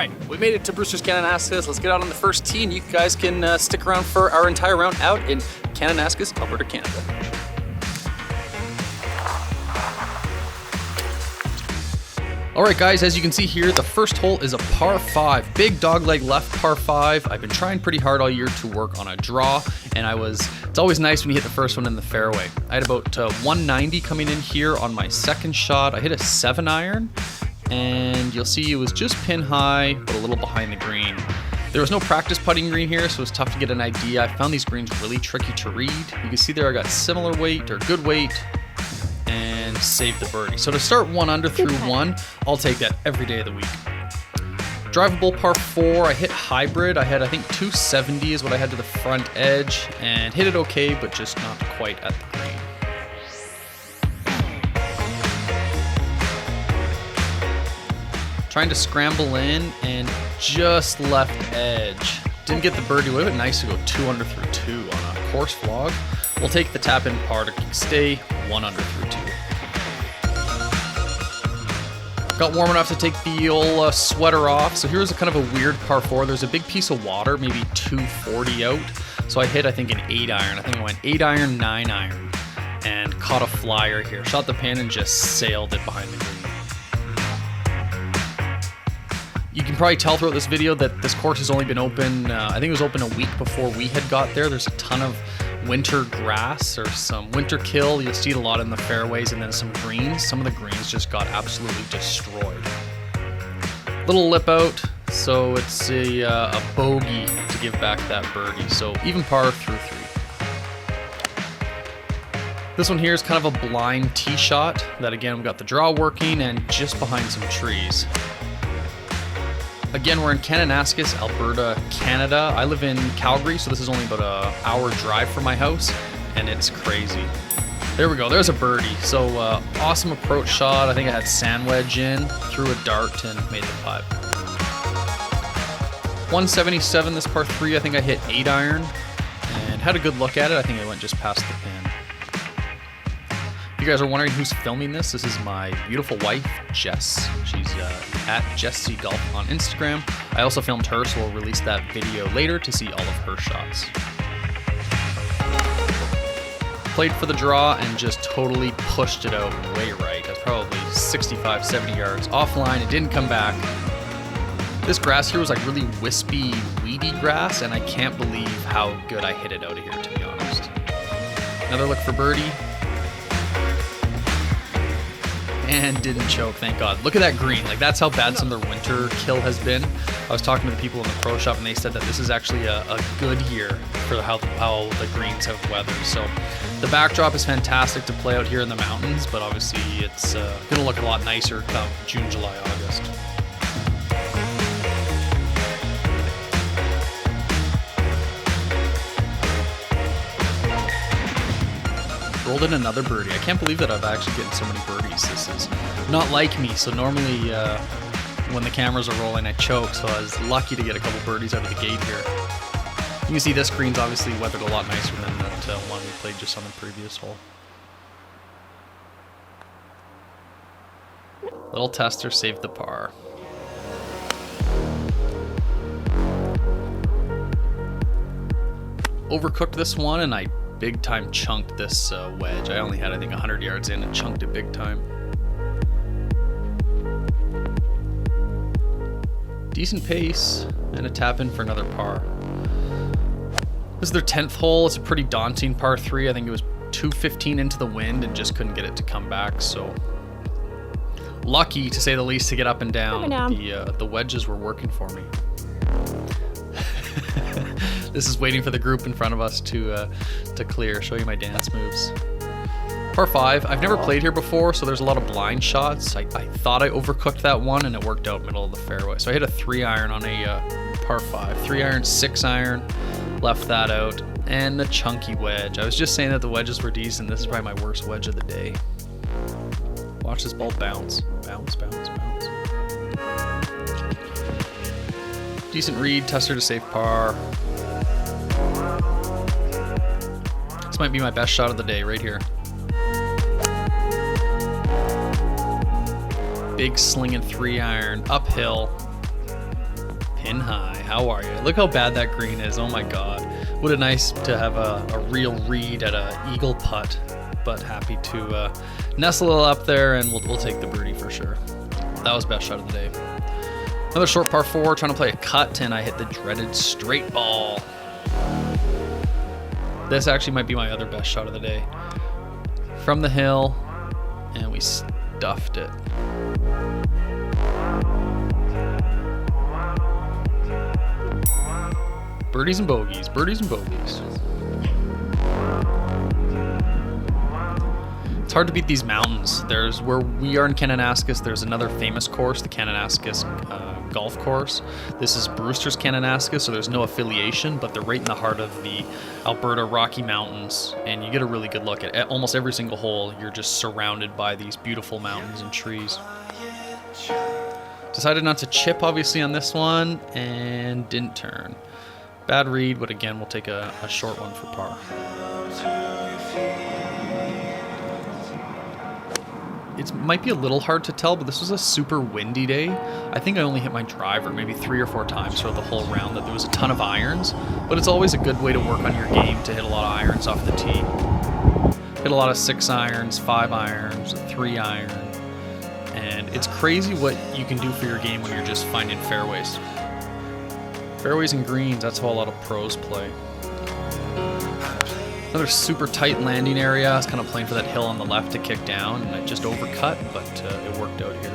right, we made it to Brewsters Kananaskis. Let's get out on the first tee, and you guys can stick around for our entire round out in Kananaskis, Alberta, Canada. All right, guys, as you can see here, the first hole is a par 5. Big dogleg left par 5. I've been trying pretty hard all year to work on a draw, and it's always nice when you hit the first one in the fairway. I had about 190 coming in here on my second shot. I hit a 7-iron. And you'll see it was just pin high, but a little behind the green. There was no practice putting green here, so it was tough to get an idea. I found these greens really tricky to read. You can see there I got similar weight or good weight and saved the birdie. So to start 1 under through 1, I'll take that every day of the week. Drivable par 4, I hit hybrid. I had, I think, 270 is what I had to the front edge, and hit it okay, but just not quite at the green. Trying to scramble in and just left edge. Didn't get the birdie. It would have been nice to go 2 under through 2 on a course vlog. We'll take the tap in par to stay 1 under through 2. Got warm enough to take the old sweater off. So here's a kind of a weird par 4. There's a big piece of water, maybe 240 out. So I hit, I think, an 8-iron. I think I went 8-iron, 9-iron, and caught a flyer here. Shot the pin and just sailed it behind the green. You can probably tell throughout this video that this course has only been open, I think it was open a week before we had got there. There's a ton of winter grass or some winter kill. You'll see it a lot in the fairways, and then some greens. Some of the greens just got absolutely destroyed. Little lip out, so it's a bogey to give back that birdie. So even par through 3. This one here is kind of a blind tee shot that, again, we got the draw working and just behind some trees. Again, we're in Kananaskis, Alberta, Canada. I live in Calgary, so this is only about an hour drive from my house, and it's crazy. There we go, there's a birdie. So awesome approach shot. I think I had sand wedge in, threw a dart, and made the putt. 177 this par 3, I think I hit 8-iron, and had a good look at it. I think I went just past the pin. If you guys are wondering who's filming this is my beautiful wife, Jess. She's at Jessie Golf on Instagram. I also filmed her, so we'll release that video later to see all of her shots. Played for the draw and just totally pushed it out way right. I was probably 65, 70 yards offline. It didn't come back. This grass here was like really wispy, weedy grass, and I can't believe how good I hit it out of here, to be honest. Another look for birdie. And didn't choke, thank God. Look at that green. Like, that's how bad some of their winter kill has been. I was talking to the people in the pro shop, and they said that this is actually a good year for how the greens have weathered. So the backdrop is fantastic to play out here in the mountains, but obviously it's going to look a lot nicer come June, July, August. Rolled in another birdie. I can't believe that I've actually gotten so many birdies. This is not like me. So normally when the cameras are rolling, I choke. So I was lucky to get a couple birdies out of the gate here. You can see this green's obviously weathered a lot nicer than that one we played just on the previous hole. Little tester saved the par. Overcooked this one, and I big time chunked this wedge. I only had, I think, 100 yards in and chunked it big time. Decent pace and a tap in for another par. This is their 10th hole. It's a pretty daunting par 3. I think it was 215 into the wind and just couldn't get it to come back. So lucky, to say the least, to get up and down. The wedges were working for me. This is waiting for the group in front of us to clear. Show you my dance moves. Par 5. I've never played here before, so there's a lot of blind shots. I thought I overcooked that one, and it worked out middle of the fairway. So I hit a 3-iron on a par 5. 3-iron, 6-iron, left that out, and the chunky wedge. I was just saying that the wedges were decent. This is probably my worst wedge of the day. Watch this ball bounce. Bounce, bounce, bounce. Decent read, tester to save par. This might be my best shot of the day right here. Big slinging 3-iron, uphill. Pin High. How are you? Look how bad that green is. Oh my god. Would it nice to have a real read at a eagle putt, but happy to nestle up there, and we'll take the birdie for sure. That was best shot of the day. Another short par 4, trying to play a cut, and I hit the dreaded straight ball. This actually might be my other best shot of the day. From the hill, and we stuffed it. Birdies and bogeys, birdies and bogeys. It's hard to beat these mountains. There's where we are in Kananaskis, there's another famous course, the Kananaskis golf course. This is Brewsters Kananaskis, so there's no affiliation, but they're right in the heart of the Alberta Rocky Mountains, and you get a really good look at almost every single hole. You're just surrounded by these beautiful mountains and trees. Decided not to chip, obviously, on this one, and didn't turn. Bad read, but again, we'll take a short one for par. It might be a little hard to tell, but this was a super windy day. I think I only hit my driver maybe 3 or 4 times throughout the whole round. That there was a ton of irons, but it's always a good way to work on your game to hit a lot of irons off the tee. Hit a lot of 6 irons, 5 irons, 3 iron, and it's crazy what you can do for your game when you're just finding fairways. Fairways and greens, that's how a lot of pros play. Another super tight landing area. I was kind of playing for that hill on the left to kick down, and I just overcut, but it worked out here.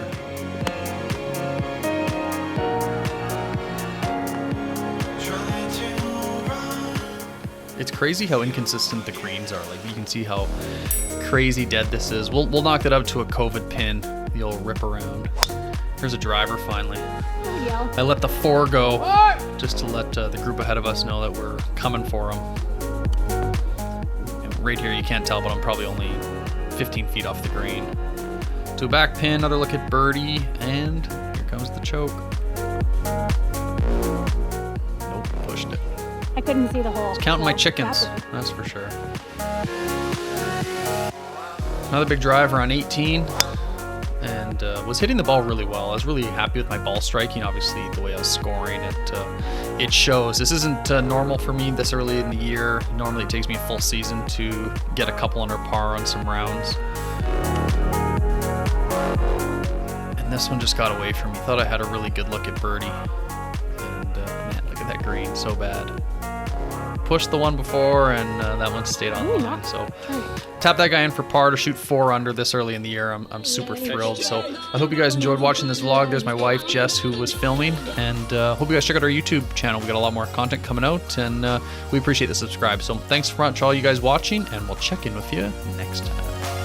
It's crazy how inconsistent the greens are. Like, you can see how crazy dead this is. We'll knock that up to a COVID pin, the old rip around. Here's a driver finally. I let the 4 go just to let the group ahead of us know that we're coming for them. And right here, you can't tell, but I'm probably only 15 feet off the green. To a back pin, another look at birdie, and here comes the choke. Nope, pushed it. I couldn't see the hole. It's counting my chickens, that's for sure. Another big driver on 18. And was hitting the ball really well. I was really happy with my ball striking. Obviously, the way I was scoring, it shows. This isn't normal for me this early in the year. Normally, it takes me a full season to get a couple under par on some rounds. And this one just got away from me. Thought I had a really good look at birdie. And man, look at that green, so bad. Pushed the one before, and that one stayed on the line. So tap that guy in for par to shoot 4 under this early in the year. I'm super thrilled. So I hope you guys enjoyed watching this vlog. There's my wife Jess, who was filming, and hope you guys check out our YouTube channel. We got a lot more content coming out, and we appreciate the subscribe. So thanks for all you guys watching, and we'll check in with you next time.